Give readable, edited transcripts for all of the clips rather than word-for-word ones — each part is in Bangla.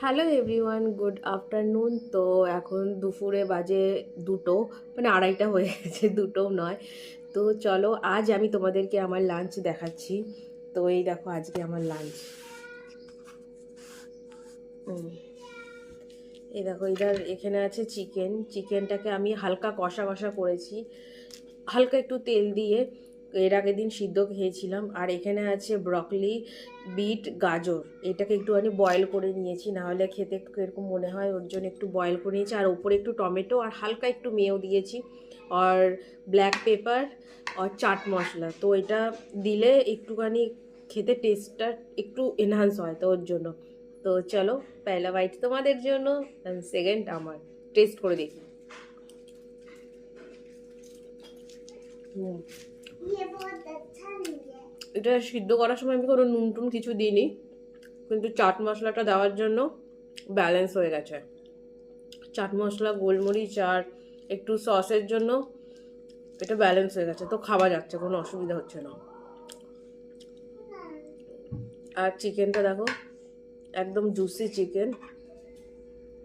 Hello everyone, good afternoon. তো এখন দুপুরে বাজে দুটো, মানে আড়াইটা হয়ে গেছে, দুটোও নয়। তো চলো আজ আমি তোমাদেরকে আমার লাঞ্চ দেখাচ্ছি। তো এই দেখো আজকে আমার লাঞ্চ। এই দেখো এখানে আছে চিকেন। চিকেনটাকে আমি হালকা কষা কষা করেছি, হালকা একটু তেল দিয়ে। এর আগের দিন সিদ্ধ খেয়েছিলাম। আর এখানে আছে ব্রকলি, বিট, গাজর। এটাকে একটুখানি বয়েল করে নিয়েছি, নাহলে খেতে একটু এরকম মনে হয়, ওর জন্য একটু বয়েল করে নিয়েছি। আর ওপরে একটু টমেটো আর হালকা একটু মেয়েও দিয়েছি, আর ব্ল্যাক পেপার আর চাট মশলা। তো এটা দিলে একটুখানি খেতে টেস্টটা একটু এনহান্স হয়, তো ওর জন্য। তো চলো, পয়লা বাইট তোমাদের জন্য, সেকেন্ড আমার। টেস্ট করে দেখি। এটা সিদ্ধ করার সময় আমি কোনো নুন টুন কিছু দিইনি, কিন্তু চাট মশলাটা দেওয়ার জন্য ব্যালেন্স হয়ে গেছে। চাট মশলা, গোলমরিচ আর একটু সসের জন্য এটা ব্যালেন্স হয়ে গেছে, তো খাওয়া যাচ্ছে, কোনো অসুবিধা হচ্ছে না। আর চিকেনটা দেখো, একদম জুসি চিকেন।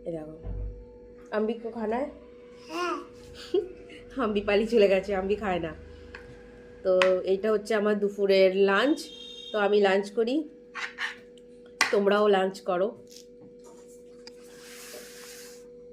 এ দেখো, আম্বি কো খানা है? আম্বি পালি চলে গেছে, আম্বি খায় না। তো এইটা হচ্ছে আমার দুপুরের লাঞ্চ। তো আমি লাঞ্চ করি, তোমরাও লাঞ্চ করো।